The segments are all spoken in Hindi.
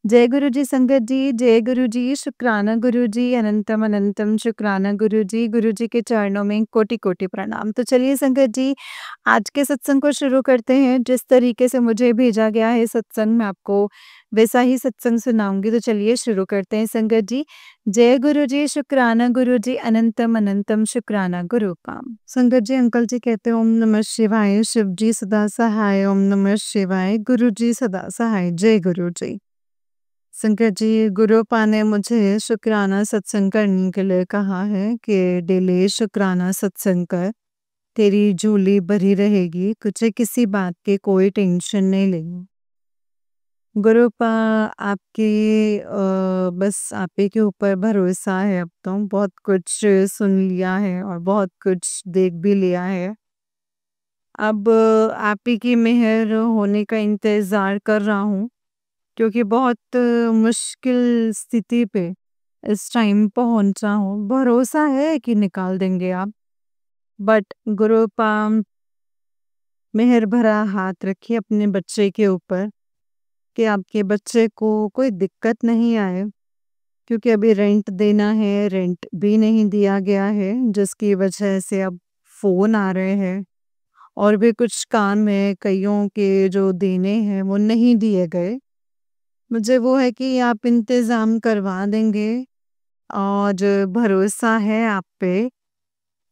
जय गुरु जी संगत जी, जय गुरु जी, शुक्राना गुरु जी, अनंतम अनंतम शुक्राना गुरु जी के चरणों में कोटि-कोटि प्रणाम। तो चलिए संगत जी, आज के सत्संग को शुरू करते हैं। जिस तरीके से मुझे भेजा गया है सत्संग, मैं आपको वैसा ही सत्संग सुनाऊँगी। तो चलिए शुरू करते हैं संगत जी। जय गुरु जी, शुक्राना गुरु जी, अनंतम अनंतम शुक्राना गुरु का। संगत जी, अंकल जी कहते हैं ओम नमः शिवाय, शिव जी सदा सहाय, ओम नमः शिवाय, गुरु जी सदा सहाय, जय गुरु जी। संकट जी, गुरुपा ने मुझे शुक्राना सत्संग करने के लिए कहा है कि डेली शुक्राना सत्संग कर, तेरी झोली भरी रहेगी, तुझे किसी बात की कोई टेंशन नहीं लेनी। गुरुपा आपके बस आप ही के ऊपर भरोसा है अब तो, बहुत कुछ सुन लिया है और बहुत कुछ देख भी लिया है। अब आप ही की मेहर होने का इंतज़ार कर रहा हूँ। क्योंकि बहुत मुश्किल स्थिति पे इस टाइम पहुंचा हूँ। भरोसा है कि निकाल देंगे आप, बट गुरु पाम मेहर भरा हाथ रखिए अपने बच्चे के ऊपर कि आपके बच्चे को कोई दिक्कत नहीं आए। क्योंकि अभी रेंट देना है, रेंट भी नहीं दिया गया है, जिसकी वजह से अब फ़ोन आ रहे हैं और भी कुछ काम है, कईयों के जो देने हैं वो नहीं दिए गए। मुझे वो है कि आप इंतज़ाम करवा देंगे और भरोसा है आप पे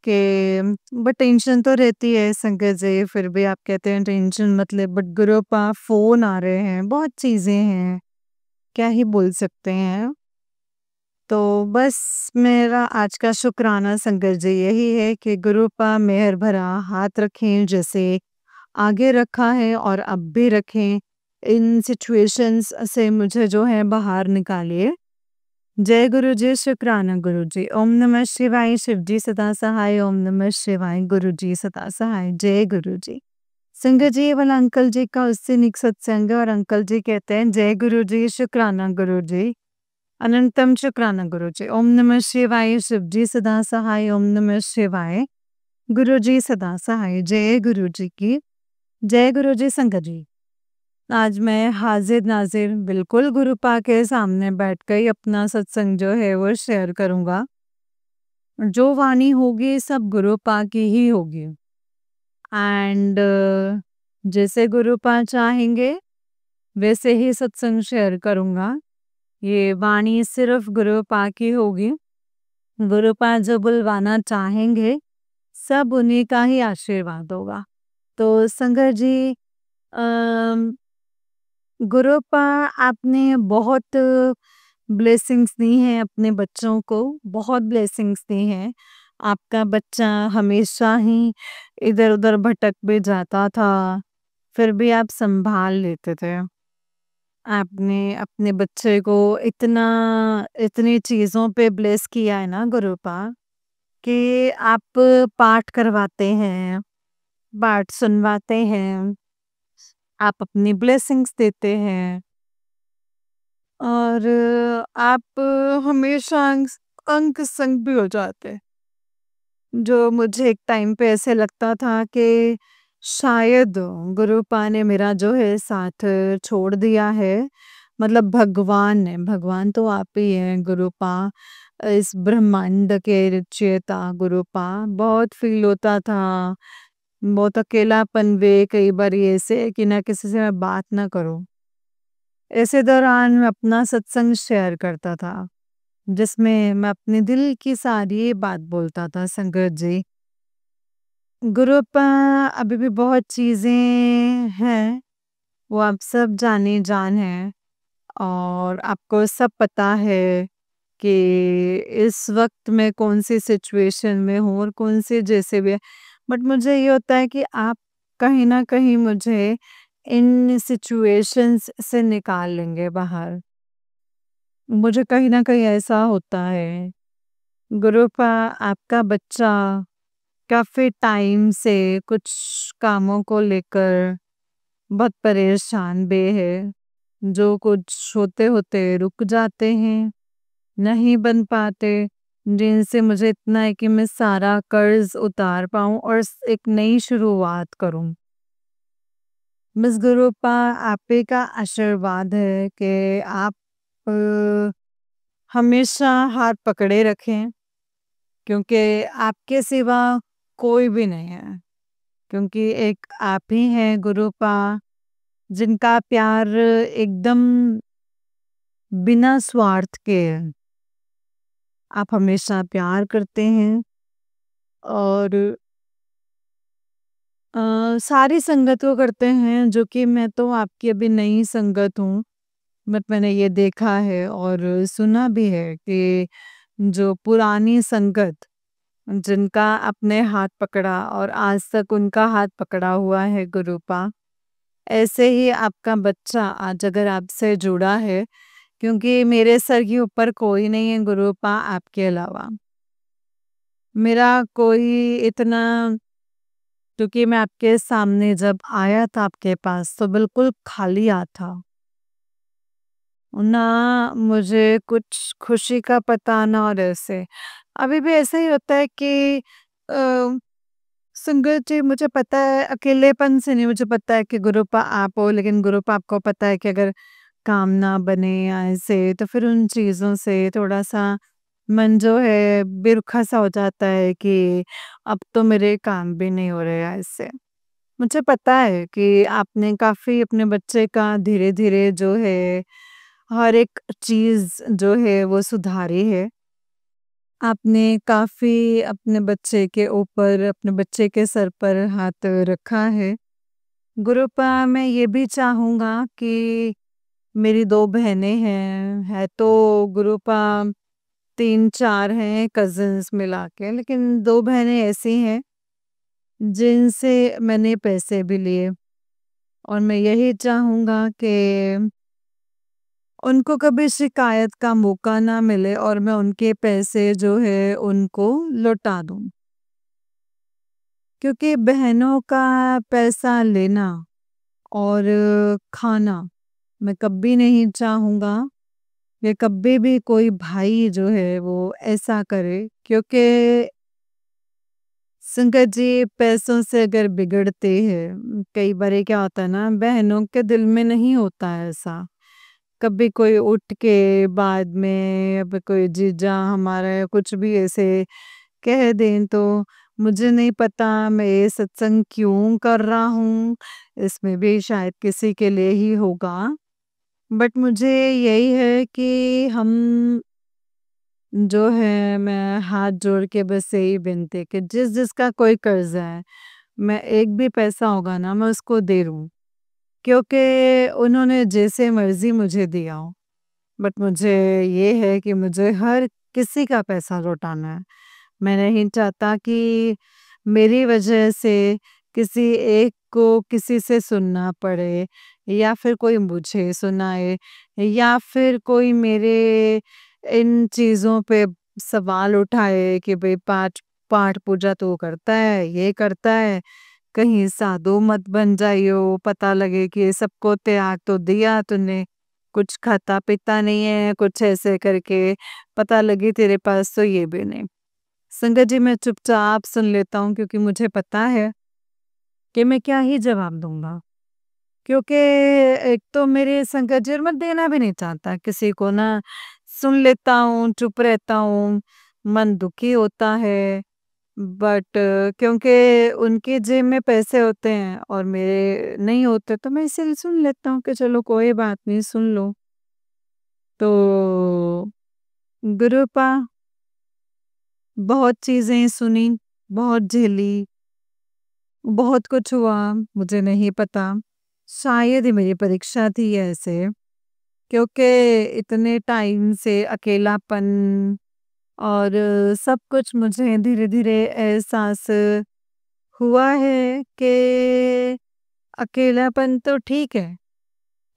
कि बट टेंशन तो रहती है संगत जी, फिर भी आप कहते हैं टेंशन मत ले, बट ग्रुप फ़ोन आ रहे हैं, बहुत चीज़ें हैं, क्या ही बोल सकते हैं। तो बस मेरा आज का शुक्राना संगत जी यही है कि गुरु पा मेहर भरा हाथ रखें, जैसे आगे रखा है और अब भी रखें। इन सिचुएशंस से मुझे जो है बाहर निकालिए। जय गुरु जी, शुक्राना गुरु जी। ओम नमः शिवाय, शिव जी सदा सहाय, ओम नमः शिवाय, गुरु जी सदा सहाय, जय गुरु जी। संगत जी, ये वाला अंकल जी का उससे निक सत्संग है और अंकल जी कहते हैं जय गुरु जी, शुक्राना गुरु जी, अनंतम शुक्राना गुरु जी। ओम नमः शिवाय, शिव जी सदा सहाय, ओम नमः शिवाय, गुरु जी सदा सहाय, जय गुरु जी की। जय गुरु जी संगत जी। आज मैं हाजिर नाजिर बिल्कुल गुरुपा के सामने बैठ कर ही अपना सत्संग जो है वो शेयर करूंगा। जो वाणी होगी सब गुरुपा की ही होगी एंड जैसे गुरुपा चाहेंगे वैसे ही सत्संग शेयर करूंगा। ये वाणी सिर्फ गुरुपा की होगी। गुरुपा जो बुलवाना चाहेंगे सब उन्हीं का ही आशीर्वाद होगा। तो संगत जी, अम, गुरुपा आपने बहुत ब्लेसिंग्स दी हैं अपने बच्चों को, बहुत ब्लेसिंग्स दी हैं। आपका बच्चा हमेशा ही इधर-उधर भटक भी जाता था, फिर भी आप संभाल लेते थे। आपने अपने बच्चे को इतना इतनी चीज़ों पे ब्लेस किया है ना गुरुपा, कि आप पाठ करवाते हैं, पाठ सुनवाते हैं, आप अपनी ब्लेसिंग्स देते हैं। और आप हमेशा अंग संग भी हो जाते हैं। जो मुझे एक टाइम पे ऐसे लगता था कि शायद गुरुपा ने मेरा जो है साथ छोड़ दिया है। मतलब भगवान ने, भगवान तो आप ही हैं गुरुपा, इस ब्रह्मांड के रचयिता गुरुपा। बहुत फील होता था, बहुत अकेलापन वे कई बार ऐसे कि ना किसी से मैं बात ना करूं। ऐसे दौरान मैं अपना सत्संग शेयर करता था, जिसमें मैं अपने दिल की सारी बात बोलता था संगत जी। गुरु पर अभी भी बहुत चीज़ें हैं, वो आप सब जाने जान हैं और आपको सब पता है कि इस वक़्त मैं कौन-सी सिचुएशन में हूँ और कौन-सी जैसे भी है। बट मुझे ये होता है कि आप कहीं न कहीं मुझे इन सिचुएशंस से निकाल लेंगे बाहर। मुझे कहीं न कहीं ऐसा होता है। गुरुपा आपका बच्चा काफ़ी टाइम से कुछ कामों को लेकर बहुत परेशान बे है, जो कुछ होते-होते रुक जाते हैं, नहीं बन पाते, जिनसे मुझे इतना है कि मैं सारा कर्ज़ उतार पाऊँ और एक नई शुरुआत करूँ। बस गुरुपा आप ही का आशीर्वाद है कि आप अ, हमेशा हाथ पकड़े रखें, क्योंकि आपके सिवा कोई भी नहीं है। क्योंकि एक आप ही हैं गुरुपा, जिनका प्यार एकदम बिना स्वार्थ के है। आप हमेशा प्यार करते हैं और सारी संगत वो करते हैं, जो कि मैं तो आपकी अभी नई संगत हूँ। बट मैंने ये देखा है और सुना भी है कि जो पुरानी संगत, जिनका आपने हाथ पकड़ा और आज तक उनका हाथ पकड़ा हुआ है गुरुपा, ऐसे ही आपका बच्चा आज अगर आपसे जुड़ा है, क्योंकि मेरे सर के ऊपर कोई नहीं है गुरुपा आपके अलावा। मेरा कोई इतना, क्योंकि मैं आपके सामने जब आया था आपके पास तो बिल्कुल खाली हाथ था। ना मुझे कुछ खुशी का पता ना और ऐसे। अभी भी ऐसा ही होता है कि अ, संगत जी मुझे पता है अकेलेपन से नहीं, मुझे पता है कि गुरुपा आप हो, लेकिन गुरुपा आपको पता है कि अगर काम ना बने या ऐसे तो फिर उन चीज़ों से थोड़ा-सा मन जो है बेरुखा-सा हो जाता है कि अब तो मेरे काम भी नहीं हो रहे हैं ऐसे। मुझे पता है कि आपने काफ़ी अपने बच्चे का धीरे-धीरे जो है हर एक चीज़ जो है वो सुधारी है। आपने काफ़ी अपने बच्चे के ऊपर, अपने बच्चे के सर पर हाथ रखा है। गुरुपा मैं ये भी चाहूँगा कि मेरी 2 बहनें हैं, है तो गुरुपा 3-4 हैं कज़िन्स मिला के, लेकिन 2 बहनें ऐसी हैं जिनसे मैंने पैसे भी लिए और मैं यही चाहूँगा कि उनको कभी शिकायत का मौका ना मिले और मैं उनके पैसे जो है उनको लौटा दूँ। क्योंकि बहनों का पैसा लेना और खाना मैं कभी नहीं चाहूँगा कि कभी भी कोई भाई जो है वो ऐसा करे, क्योंकि संगत जी पैसों से अगर बिगड़ते हैं, कई बार क्या होता है ना बहनों के दिल में नहीं होता है ऐसा। कभी कोई उठ के बाद में अब कोई जीजा हमारा कुछ भी ऐसे कह दें तो मुझे नहीं पता मैं ये सत्संग क्यों कर रहा हूँ, इसमें भी शायद किसी के लिए ही होगा। बट मुझे यही है कि हम जो है मैं हाथ जोड़ के बस यही विनती कि जिसका कोई कर्जा है, मैं एक भी पैसा होगा ना मैं उसको दे दूँ। क्योंकि उन्होंने जैसे मर्ज़ी मुझे दिया हो। बट मुझे ये है कि मुझे हर किसी का पैसा लौटाना है। मैं नहीं चाहता कि मेरी वजह से किसी एक को किसी से सुनना पड़े या फिर कोई मुझे सुनाए या फिर कोई मेरे इन चीज़ों पे सवाल उठाए कि भई पाठ पाठ पूजा तो करता है, ये करता है, कहीं साधु मत बन जाइयो, पता लगे कि सबको त्याग तो दिया तूने, कुछ खाता-पीता नहीं है, कुछ ऐसे करके पता लगे तेरे पास तो ये भी नहीं। संगत जी मैं चुपचाप सुन लेता हूँ, क्योंकि मुझे पता है कि मैं क्या ही जवाब दूँगा। क्योंकि एक तो मेरे संगत जी और मैं देना भी नहीं चाहता किसी को ना, सुन लेता हूँ, चुप रहता हूँ, मन दुखी होता है। बट क्योंकि उनकी जेब में पैसे होते हैं और मेरे नहीं होते तो मैं इसीलिए सुन लेता हूँ कि चलो कोई बात नहीं, सुन लो। तो गुरूपा बहुत चीज़ें सुनी, बहुत झेली, बहुत कुछ हुआ, मुझे नहीं पता। शायद ये मेरी परीक्षा थी ऐसे, क्योंकि इतने टाइम से अकेलापन और सब कुछ मुझे धीरे-धीरे एहसास हुआ है कि अकेलापन तो ठीक है,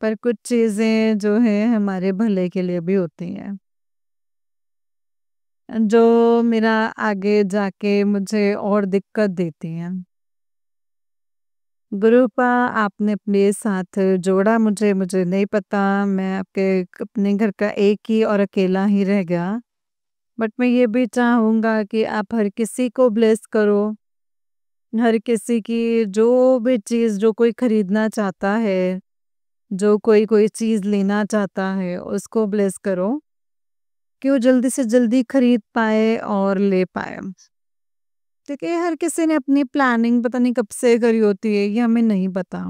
पर कुछ चीज़ें जो हैं हमारे भले के लिए भी होती हैं। जो मेरा आगे जाके मुझे और दिक्कत देती हैं। गुरूपा आपने अपने साथ जोड़ा मुझे, मुझे नहीं पता मैं आपके अपने घर का एक ही और अकेला ही रह गया। बट मैं ये भी चाहूँगा कि आप हर किसी को ब्लेस करो हर किसी की जो भी चीज़ जो कोई खरीदना चाहता है, जो कोई कोई चीज़ लेना चाहता है, उसको ब्लेस करो कि वो जल्दी से जल्दी खरीद पाए और ले पाए। क्योंकि हर किसी ने अपनी प्लानिंग पता नहीं कब से करी होती है, ये हमें नहीं पता।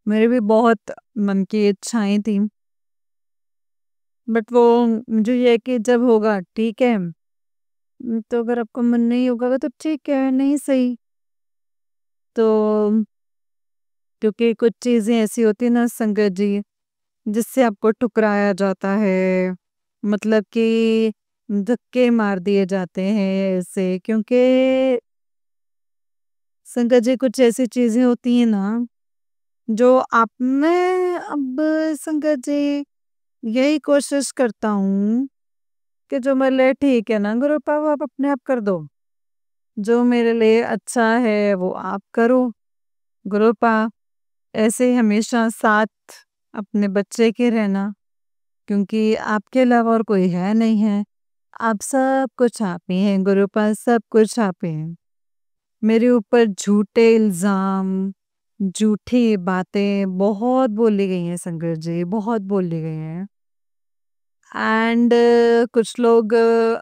मेरे भी बहुत मन की इच्छाएँ थी, बट वो मुझे ये है कि जब होगा ठीक है, तो अगर आपका मन नहीं होगा तो ठीक है, नहीं सही। तो क्योंकि कुछ चीज़ें ऐसी होती हैं ना संगत जी, जिससे आपको ठुकराया जाता है, मतलब कि धक्के मार दिए जाते हैं ऐसे, क्योंकि संगत जी कुछ ऐसी चीज़ें होती हैं ना, जो आप मैं अब संगत जी यही कोशिश करता हूँ कि जो मेरे लिए ठीक है ना गुरु पाव आप अपने आप कर दो। जो मेरे लिए अच्छा है वो आप करो। गुरु पा ऐसे ही हमेशा साथ अपने बच्चे के रहना, क्योंकि आपके अलावा और कोई है नहीं है। आप सब कुछ आप ही हैं गुरुपा, सब कुछ आप ही हैं। मेरे ऊपर झूठे इल्ज़ाम, झूठी बातें बहुत बोली गई हैं संगत जी, बहुत बोली गई हैं। एंड कुछ लोग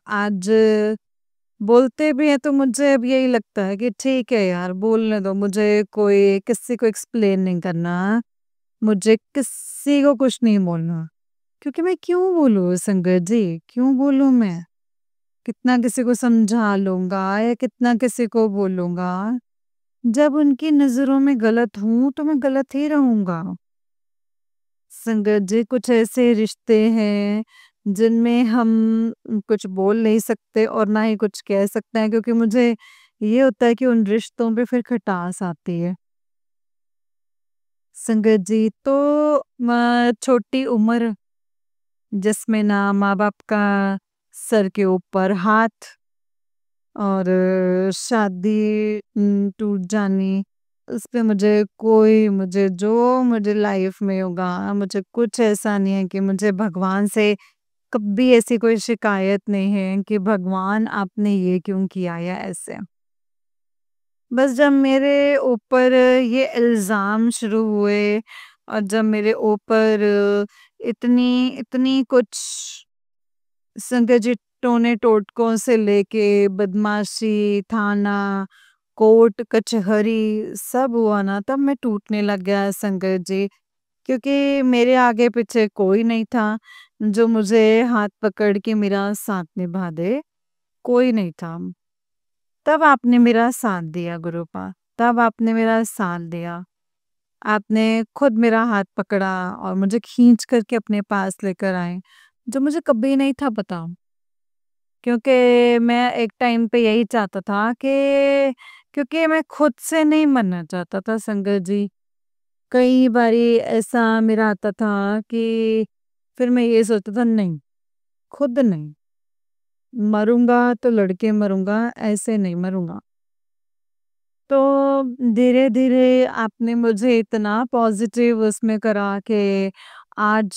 आज बोलते भी हैं तो मुझे अब यही लगता है कि ठीक है यार बोलने दो, मुझे कोई किसी को एक्सप्लेन नहीं करना, मुझे किसी को कुछ नहीं बोलना। क्योंकि मैं क्यों बोलूँ संगत जी, क्यों बोलूँ मैं? कितना किसी को समझा लूँगा या कितना किसी को बोलूँगा, जब उनकी नज़रों में गलत हूँ तो मैं गलत ही रहूँगा। संगत जी कुछ ऐसे रिश्ते हैं जिनमें हम कुछ बोल नहीं सकते और ना ही कुछ कह सकते हैं, क्योंकि मुझे ये होता है कि उन रिश्तों पे फिर खटास आती है। संगत जी तो छोटी उम्र जिसमें ना माँ-बाप का सर के ऊपर हाथ और शादी टूट जानी, उसपे मुझे जो मुझे लाइफ में होगा, मुझे कुछ ऐसा नहीं है कि मुझे भगवान से कभी ऐसी कोई शिकायत नहीं है कि भगवान आपने ये क्यों किया या ऐसे। बस जब मेरे ऊपर ये इल्ज़ाम शुरू हुए और जब मेरे ऊपर इतनी इतनी कुछ संगत जी टोने-टोटकों से लेके बदमाशी, थाना, कोर्ट, कचहरी सब हुआ ना, तब मैं टूटने लग गया संगत जी। क्योंकि मेरे आगे-पीछे कोई नहीं था, जो मुझे हाथ पकड़ के मेरा साथ निभा दे, कोई नहीं था। तब आपने मेरा साथ दिया गुरुपा, तब आपने मेरा साथ दिया। आपने खुद मेरा हाथ पकड़ा और मुझे खींच कर के अपने पास लेकर आए, जो मुझे कभी नहीं था पता। क्योंकि मैं एक टाइम पे यही चाहता था कि क्योंकि मैं खुद से नहीं मरना चाहता था संगत जी। कई बारी ऐसा मेरा आता था कि फिर मैं ये सोचता था नहीं, खुद नहीं, मरूँगा तो लड़ के मरूँगा, ऐसे नहीं मरूँगा। तो धीरे-धीरे आपने मुझे इतना पॉज़िटिव उसमें करा कि आज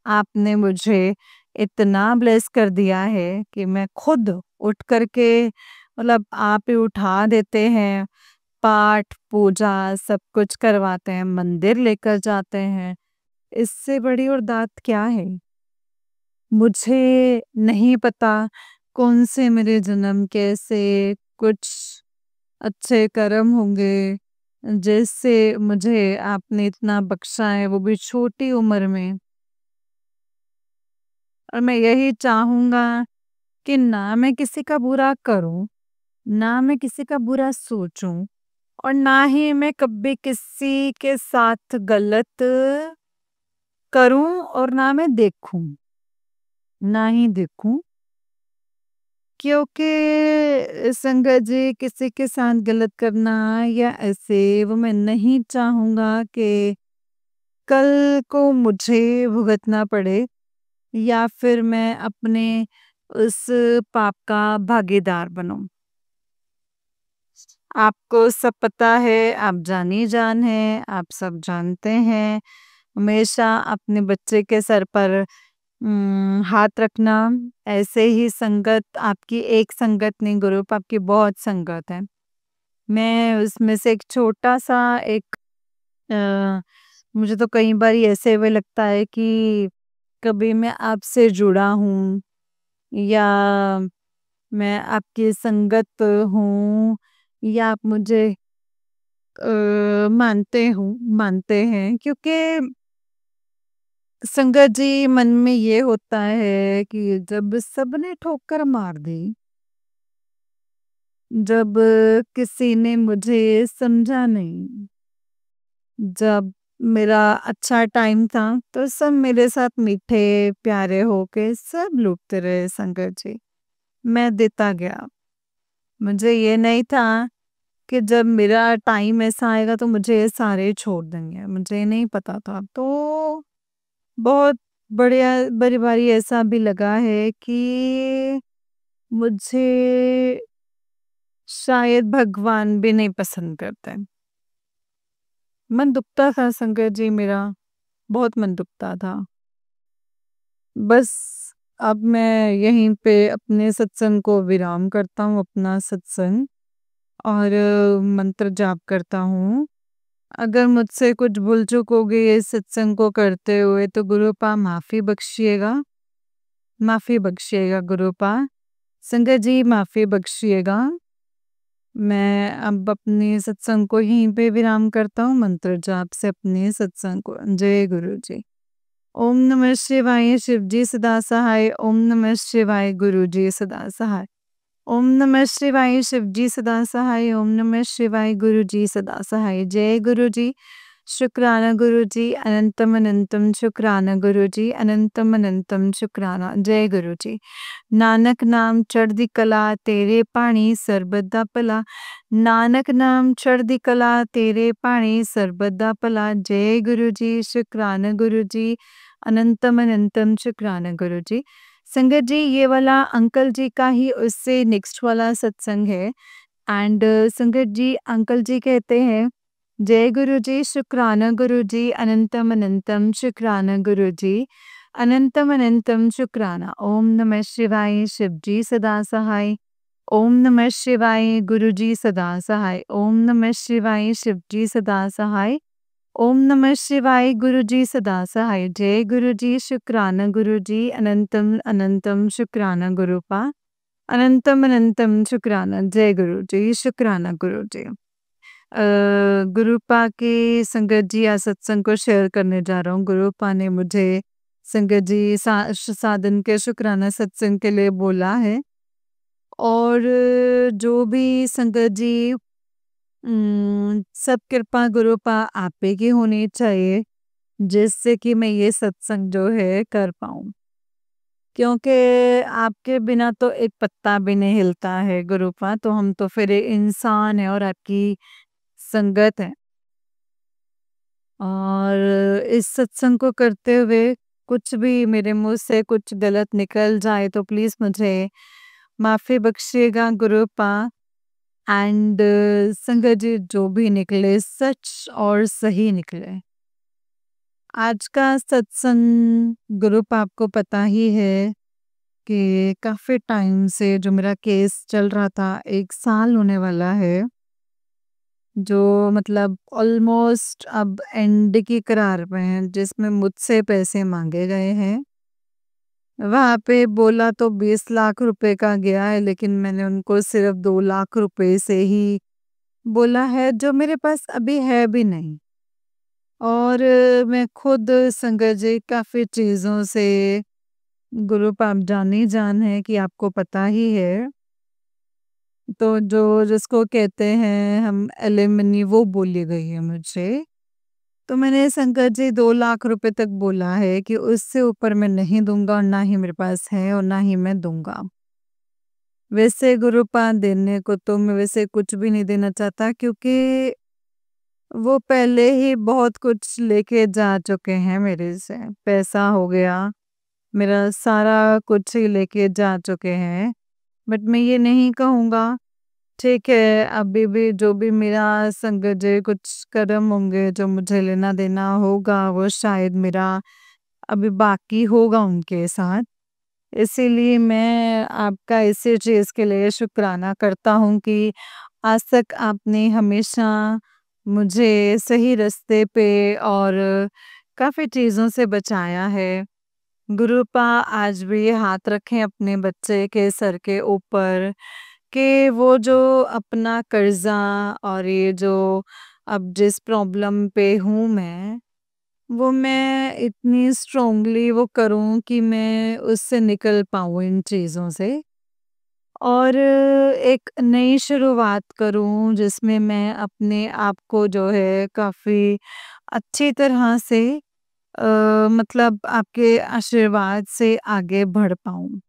आपने मुझे इतना ब्लेस कर दिया है कि मैं खुद उठ कर के मतलब आप ही उठा देते हैं, पाठ, पूजा सब कुछ करवाते हैं, मंदिर लेकर जाते हैं। इससे बड़ी और दात क्या है? मुझे नहीं पता कौन से मेरे जन्म के ऐसे कुछ अच्छे कर्म होंगे, जिससे मुझे आपने इतना बख्शा है, वो भी छोटी उम्र में। और मैं यही चाहूँगा कि ना मैं किसी का बुरा करूँ, ना मैं किसी का बुरा सोचूँ और ना ही मैं कभी किसी के साथ गलत करूँ और ना मैं देखूँ, ना ही देखूँ। क्योंकि संगत जी किसी के साथ गलत करना या ऐसे वो मैं नहीं चाहूँगा कि कल को मुझे भुगतना पड़े या फिर मैं अपने उस पाप का भागीदार बनूँ। आपको सब पता है, आप जानी-जान हैं, आप सब जानते हैं, हमेशा अपने बच्चे के सर पर हाथ रखना, ऐसे ही संगत आपकी एक संगत नहीं ग्रुप आपकी बहुत संगत है। मैं उसमें से एक छोटा-सा एक अ, मुझे तो कई बारी ऐसे भी लगता है कि कभी मैं आपसे जुड़ा हूँ या मैं आपकी संगत हूँ या आप मुझे मानते हैं क्योंकि संगत जी मन में ये होता है कि जब सबने ठोकर मार दी, जब किसी ने मुझे समझा नहीं, जब मेरा अच्छा टाइम था तो सब मेरे साथ मीठे प्यारे होके सब लूटते रहे संगत जी। मैं देता गया। मुझे ये नहीं था कि जब मेरा टाइम ऐसा आएगा तो मुझे ये सारे छोड़ देंगे। मुझे नहीं पता था। तो बहुत बढ़िया बड़ी बारी ऐसा भी लगा है कि मुझे शायद भगवान भी नहीं पसंद करते। मन दुखता था संगत जी मेरा, बहुत मन दुखता था। बस अब मैं यहीं पे अपने सत्संग को विराम करता हूँ, अपना सत्संग और मंत्र जाप करता हूँ। अगर मुझसे कुछ भूल चूक हो गई इस सत्संग को करते हुए तो गुरुपा माफ़ी बख्शिएगा गुरुपा। संगत जी माफ़ी बख्शिएगा। मैं अब अपने सत्संग को यहीं पे विराम करता हूँ मंत्र जाप से अपने सत्संग को। जय गुरु जी। ओम नमः शिवाय शिव जी सदा सहाय। ओम नमः शिवाय गुरु जी सदा सहाय। ओम नमः शिवाय शिव जी सदा सहाय। ओम नमः शिवाय गुरु जी सदा सहाय। जय गुरु जी। शुक्राना गुरु जी अनंतम अनंतम शुक्राना गुरु जी अनंतम अनंतम शुक्राना। जय गुरु जी। नानक नाम चढ़दी कला तेरे पाणी सरबत दा भला। नानक नाम चढ़दी कला तेरे पाणी सरबत दा भला। जय गुरु जी। शुक्राना गुरु जी अनंतम अनंतम शुक्राना गुरु जी। संगत जी ये वाला अंकल जी का ही उससे नेक्स्ट वाला सत्संग है एंड संगत जी अंकल जी कहते हैं जय गुरु जी शुक्राना गुरु जी अनंतम अनंतम शुक्राना गुरु जी अनंतम अनंतम शुक्राना। ओम नमः शिवाय शिव जी सदा सहाय। ओम नमः शिवाय गुरु जी सदा सहाय। ओम नमः शिवाय शिव जी सदा सहाय। ओम नमः शिवाय गुरु जी सदा सहाय। जय गुरु जी शुक्राना गुरु जी अनंतम अनंतम शुक्राना गुरुपा अनंतम अनंतम शुक्राना। जय गुरु जी शुक्राना गुरु जी। गुरुपा के संगत जी आज सत्संग को शेयर करने जा रहा हूँ। गुरुपा ने मुझे संगत जी साधन के शुक्राना सत्संग के लिए बोला है और जो भी संगत जी सब कृपा गुरुपा आप पे की होनी चाहिए जिससे कि मैं ये सत्संग जो है कर पाऊँ। क्योंकि आपके बिना तो एक पत्ता भी नहीं हिलता है गुरुपा, तो हम तो फिर एक इंसान है और आपकी संगत है। और इस सत्संग को करते हुए कुछ भी मेरे मुँह से कुछ गलत निकल जाए तो प्लीज़ मुझे माफ़ी बख्शिएगा गुरुपा एंड संगत जी जो भी निकले सच और सही निकले। आज का सत्संग ग्रुप आपको पता ही है कि काफ़ी टाइम से जो मेरा केस चल रहा था 1 साल होने वाला है। जो मतलब ऑलमोस्ट अब एंड की कगार पे हैं जिसमें मुझसे पैसे माँगे गए हैं। वहाँ पे बोला तो 20 लाख रुपए का गया है लेकिन मैंने उनको सिर्फ़ 2 लाख रुपए से ही बोला है जो मेरे पास अभी है भी नहीं। और मैं खुद संगत जी काफ़ी चीज़ों से ग्रुप आप जानी जान है कि आपको पता ही है। तो जो जिसको कहते हैं हम एलिमनी वो बोली गई है मुझे। तो मैंने संगत जी 2 लाख रुपए तक बोला है कि उससे ऊपर मैं नहीं दूँगा और ना ही मेरे पास है और ना ही मैं दूँगा। वैसे गुरुपान देने को तो मैं वैसे कुछ भी नहीं देना चाहता क्योंकि वो पहले ही बहुत कुछ लेके जा चुके हैं मेरे से। पैसा हो गया, मेरा सारा कुछ ही लेके जा चुके हैं। बट मैं ये नहीं कहूँगा, ठीक है अभी भी जो भी मेरा संगत जी कुछ कदम होंगे जो मुझे लेना देना होगा वो शायद मेरा अभी बाकी होगा उनके साथ। इसीलिए मैं आपका इसी चीज़ के लिए शुक्राना करता हूँ कि आज तक आपने हमेशा मुझे सही रास्ते पे और काफ़ी चीज़ों से बचाया है। गुरुपा आज भी हाथ रखें अपने बच्चे के सर के ऊपर कि वो जो अपना कर्ज़ा और ये जो अब जिस प्रॉब्लम पे हूँ वो मैं इतनी स्ट्रॉन्गली वो करूँ कि मैं उससे निकल पाऊँ इन चीज़ों से। और एक नई शुरुआत करूँ जिसमें मैं अपने आप को जो है काफ़ी अच्छी तरह से मतलब आपके आशीर्वाद से आगे बढ़ पाऊँ।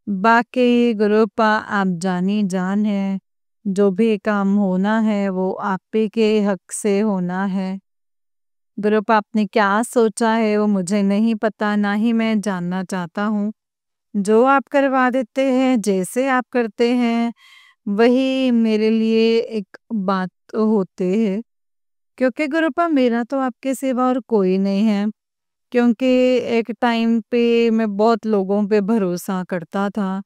बाकी गुरुपा आप जानी जान है, जो भी काम होना है वो आप ही के हक से होना है। गुरुपा आपने क्या सोचा है वो मुझे नहीं पता, ना ही मैं जानना चाहता हूँ। जो आप करवा देते हैं, जैसे आप करते हैं, वही मेरे लिए एक बात होते है। क्योंकि गुरुपा मेरा तो आपके सिवा और कोई नहीं है। क्योंकि एक टाइम पे मैं बहुत लोगों पे भरोसा करता था,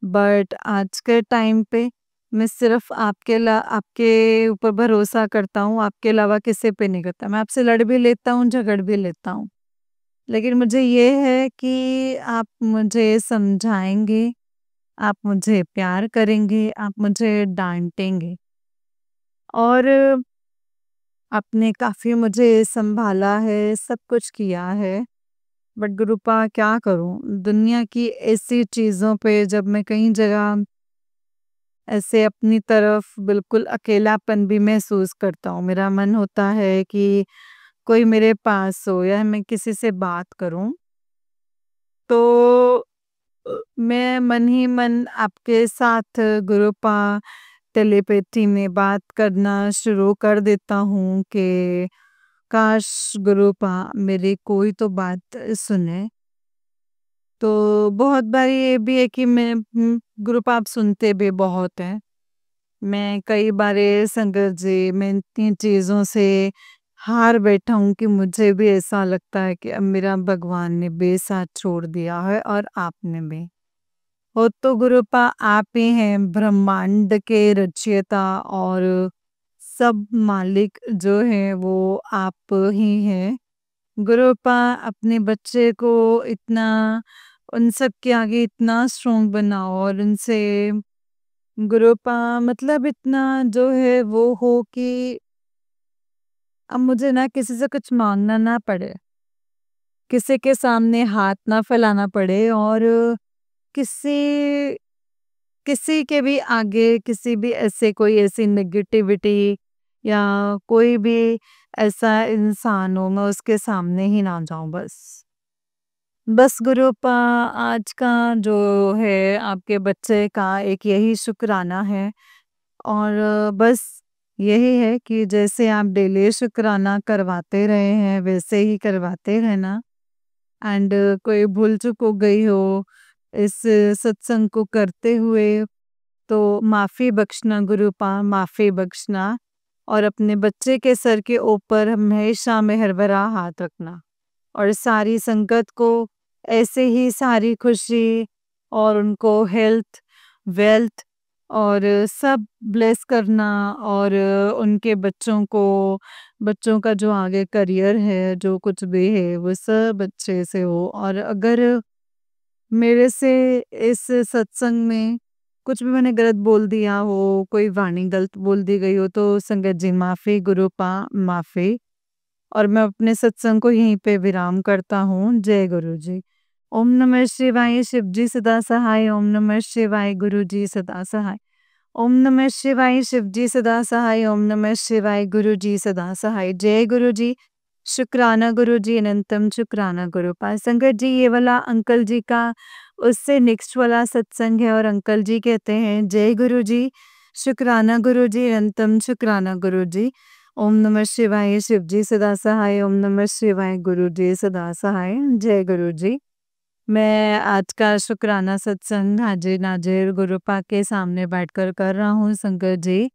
बट आज के टाइम पे मैं सिर्फ़ आपके ऊपर भरोसा करता हूँ, आपके अलावा किसी पे नहीं करता। मैं आपसे लड़ भी लेता हूँ, झगड़ भी लेता हूँ। लेकिन मुझे ये है कि आप मुझे समझाएँगे, आप मुझे प्यार करेंगे, आप मुझे डाँटेंगे और आपने काफ़ी मुझे सँभाला है, सब कुछ किया है। बट गुरुपा क्या करूँ? दुनिया की ऐसी चीज़ों पे जब मैं कई जगह ऐसे अपनी तरफ बिल्कुल अकेलापन भी महसूस करता हूँ। मेरा मन होता है कि कोई मेरे पास हो या मैं किसी से बात करूँ। तो मैं मन ही मन आपके साथ गुरुपा टेलीपैथी में बात करना शुरू कर देता हूँ कि काश गुरुपा मेरी कोई तो बात सुने। तो बहुत बारी ये भी है कि मैं गुरुपा आप सुनते भी बहुत हैं। मैं कई बारी संगत जी मैं इतनी चीज़ों से हार बैठा हूँ कि मुझे भी ऐसा लगता है कि अब मेरा भगवान ने भी साथ छोड़ दिया है और आपने भी। हो तो गुरुपा आप ही हैं ब्रह्मांड के रचयिता और सब मालिक जो हैं वो आप ही हैं। गुरुपा अपने बच्चे को इतना उन सब के आगे इतना स्ट्रॉन्ग बनाओ और उनसे गुरुपा मतलब इतना जो है वो हो कि अब मुझे ना किसी से कुछ मांगना ना पड़े, किसी के सामने हाथ ना फैलाना पड़े और किसी किसी के भी आगे किसी भी ऐसे कोई ऐसी नेगेटिविटी या कोई भी ऐसा इंसान हो मैं उसके सामने ही ना जाऊं बस। बस गुरुपा आज का जो है आपके बच्चे का एक यही शुक्राना है और बस यही है कि जैसे आप डेली शुक्राना करवाते रहे हैं वैसे ही करवाते रहना एंड कोई भूल चूक हो गई हो इस सत्संग को करते हुए तो माफ़ी बख्शना गुरुपा माफ़ी बख्शना और अपने बच्चे के सर के ऊपर हमेशा मेहर भरा हाथ रखना और सारी संगत को ऐसे ही सारी खुशी और उनको हेल्थ, वेल्थ और सब ब्लेस करना और उनके बच्चों का जो आगे करियर है, जो कुछ भी है, वो सब अच्छे से हो और अगर मेरे से इस सत्संग में कुछ भी मैंने गलत बोल दिया हो, कोई वाणी गलत बोल दी गई हो, तो संगत जी माफ़ी, गुरुपा माफ़ी। और मैं अपने सत्संग को यहीं पे विराम करता हूँ। जय गुरु जी। ओम नमः शिवाय शिव जी सदा सहाय, ओम नमः शिवाय गुरु जी सदा सहाय। ओम नमः शिवाय शिव जी सदा सहाय, ओम नमः शिवाय गुरु जी सदा सहाय। जय गुरु जी, शुक्राना गुरु जी, अनंतम शुक्राना गुरुपाल। संगत जी ये वाला अंकल जी का उससे नेक्स्ट वाला सत्संग है और अंकल जी कहते हैं जय गुरु जी, शुक्राना गुरु जी, अनंतम शुक्राना गुरु जी। ओम नमः शिवाय शिव जी सदा सहाय, ओम नमः शिवाय गुरु जी सदा सहाय। जय गुरु जी। मैं आज का शुक्राना सत्संग हाजिर नाजिर गुरुपा के सामने बैठकर कर रहा हूँ संगत जी।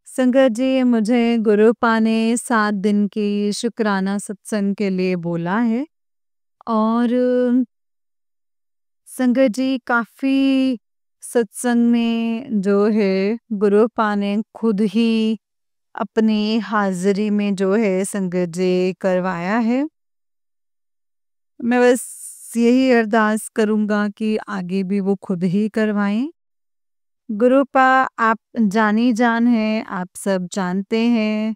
संगत जी मुझे गुरुपा ने 7 दिन की शुक्राना सत्संग के लिए बोला है और संगत जी काफ़ी सत्संग में जो है गुरुपा ने खुद ही अपनी हाज़िरी में जो है संगत जी करवाया है। मैं बस यही अरदास करूँगा कि आगे भी वो खुद ही करवाएँ। गुरुपा आप जानी-जान हैं, आप सब जानते हैं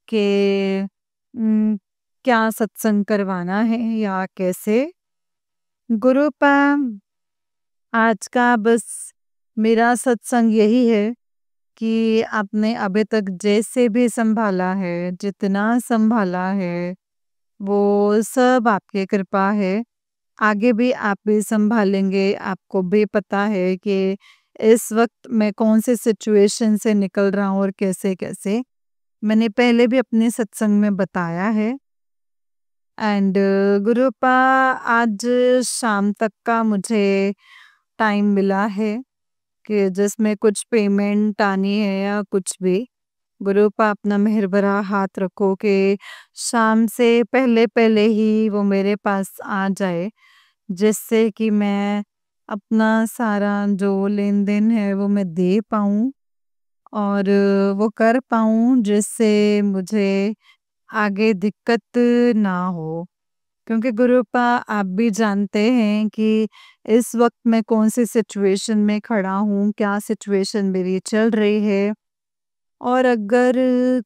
कि क्या सत्संग करवाना है या कैसे। गुरुपा आज का बस मेरा सत्संग यही है कि आपने अभी तक जैसे भी सँभाला है, जितना सँभाला है, वो सब आपकी कृपा है। आगे भी आप भी सँभालेंगे, आपको भी पता है कि इस वक़्त मैं कौन-सी सिचुएशन से निकल रहा हूँ और कैसे-कैसे। मैंने पहले भी अपने सत्संग में बताया है एंड गुरुपा आज शाम तक का मुझे टाइम मिला है कि जिसमें कुछ पेमेंट आनी है या कुछ भी। गुरुपा अपना मेहर भरा हाथ रखो कि शाम से पहले-पहले ही वो मेरे पास आ जाए, जिससे कि मैं अपना सारा जो लेन-देन है वो मैं दे पाऊँ और वो कर पाऊँ जिससे मुझे आगे दिक्कत ना हो। क्योंकि गुरुपा आप भी जानते हैं कि इस वक़्त मैं कौन-सी सिचुएशन में खड़ा हूँ, क्या सिचुएशन मेरी चल रही है और अगर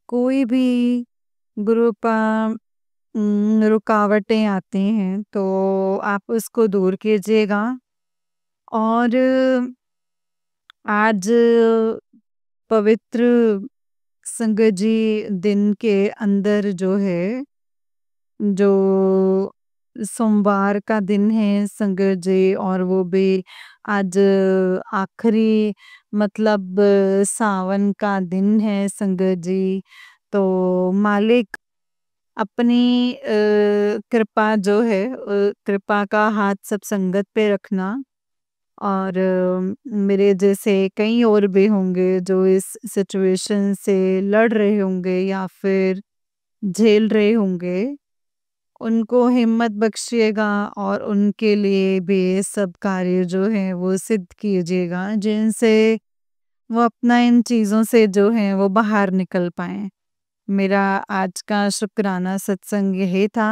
कोई भी गुरुपा रुकावटें आती हैं तो आप उसको दूर कीजिएगा और आज पवित्र संगत जी दिन के अंदर जो है, जो सोमवार का दिन है संगत जी और वो भी आज आखिरी मतलब सावन का दिन है संगत जी। तो मालिक अपनी कृपा जो है कृपा का हाथ सब संगत पे रखना और मेरे जैसे कई और भी होंगे जो इस सिचुएशन से लड़ रहे होंगे या फिर झेल रहे होंगे, उनको हिम्मत बख्शिएगा और उनके लिए भी ये सब कार्य जो हैं वो सिद्ध कीजिएगा जिनसे वो अपना इन चीज़ों से जो है वो बाहर निकल पाएँ। मेरा आज का शुक्राना सत्संग यही था।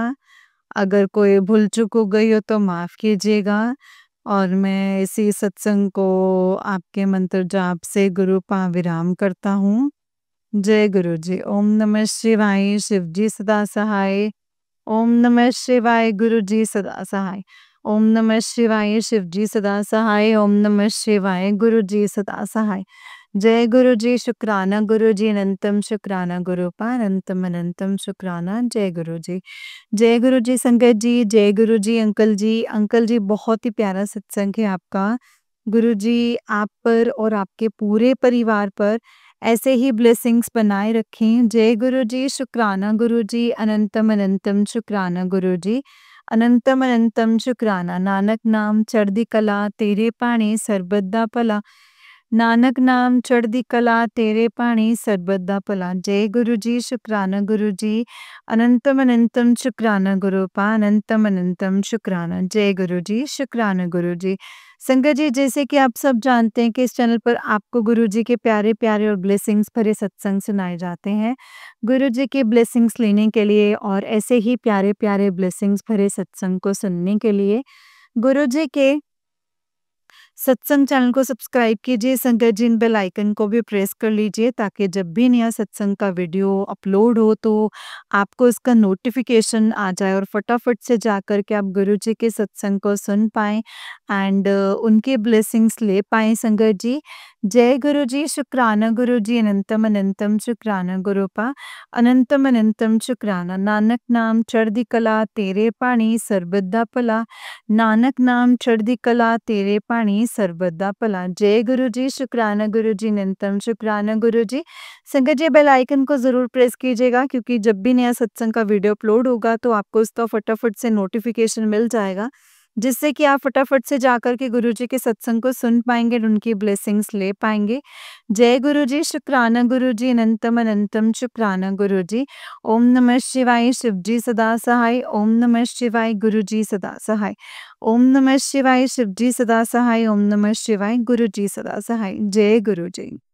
अगर कोई भूल-चूक हो गई हो तो माफ़ कीजिएगा और मैं इसी सत्संग को आपके मंत्र जाप से गुरुपा विराम करता हूँ। जय गुरु जी। ओम नमः शिवाय। शिव जी सदा सहाय। ओम नमः शिवाय। गुरु जी सदा सहाय। ओम नमः शिवाय। शिव जी सदा सहाय। ओम नमः शिवाय। गुरु जी सदा सहाय। जय गुरु जी। शुक्राना गुरु जी। अनंतम शुक्राना गुरुपा। अनंतम अनंतम शुक्राना। जय गुरु जी। जय गुरु जी संगत जी। जय गुरु जी अंकल जी। अंकल जी बहुत ही प्यारा सत्संग है आपका। गुरु जी आप पर और आपके पूरे परिवार पर ऐसे ही ब्लेसिंग्स बनाए रखें। जय गुरु जी। शुक्राना गुरु जी। अनंतम अनंतम शुक्राना गुरु जी। अनंतम अनंतम शुक्राना। नानक नाम चढ़दी कला तेरे भाਣੇ ਸਰਬਤ ਦਾ ਭਲਾ। नानक नाम चढ़दी कला तेरे भाਣੇ ਸਰਬਤ ਦਾ ਭਲਾ। जय गुरु जी। शुक्राना गुरु जी। अनंतम अनंतम शुक्राना गुरुपा। अनंतम अनंतम शुक्राना। जय गुरु जी। शुक्राना गुरु जी। संगत जी जैसे कि आप सब जानते हैं कि इस चैनल पर आपको गुरु जी के प्यारे-प्यारे और ब्लेसिंग्स भरे सत्संग सुनाए जाते हैं। गुरु जी के ब्लेसिंग्स लेने के लिए और ऐसे ही प्यारे-प्यारे ब्लेसिंग्स भरे सत्संग को सुनने के लिए गुरु जी के सत्संग चैनल को सब्सक्राइब कीजिए। संगत जी इन बेल आइकन को भी प्रेस कर लीजिए ताकि जब भी नया सत्संग का वीडियो अपलोड हो तो आपको इसका नोटिफिकेशन आ जाए और फटाफट से जाकर के आप गुरु जी के सत्संग को सुन पाएँ एंड उनके ब्लेसिंग्स ले पाएँ संगत जी। जय गुरु जी। शुक्राना गुरु जी। अनंतम अनंतम शुक्राना गुरुपा। अनंतम अनंतम शुक्राना। नानक नाम चढ़दी कला तेरे भाਣੇ ਸਰਬਤ ਦਾ ਭਲਾ। नानक नाम चढ़दी कला तेरे भाਣੇ ਸਰਬਤ ਦਾ ਭਲਾ। जय गुरु जी। शुक्राना गुरु जी। अनंतम शुक्राना गुरु जी। संगत जी बेल आइकन को ज़रूर प्रेस कीजिएगा क्योंकि जब भी नया सत्संग का वीडियो अपलोड होगा तो आपको उसका फटाफट से नोटिफिकेशन मिल जाएगा जिससे कि आप फटाफट से जाकर के गुरुजी के सत्संग को सुन पाएँगे और उनकी ब्लेसिंग्स ले पाएँगे। जय गुरुजी, शुक्राना गुरुजी, अनंतम अनंतम शुक्राना गुरुजी। ओम नमः शिवाय, शिवजी सदा सहाय। ओम नमः शिवाय, गुरुजी सदा सहाय। ओम नमः शिवाय, शिवजी सदा सहाय। ओम नमः शिवाय, गुरुजी सदा सहाय। जय गुरुजी।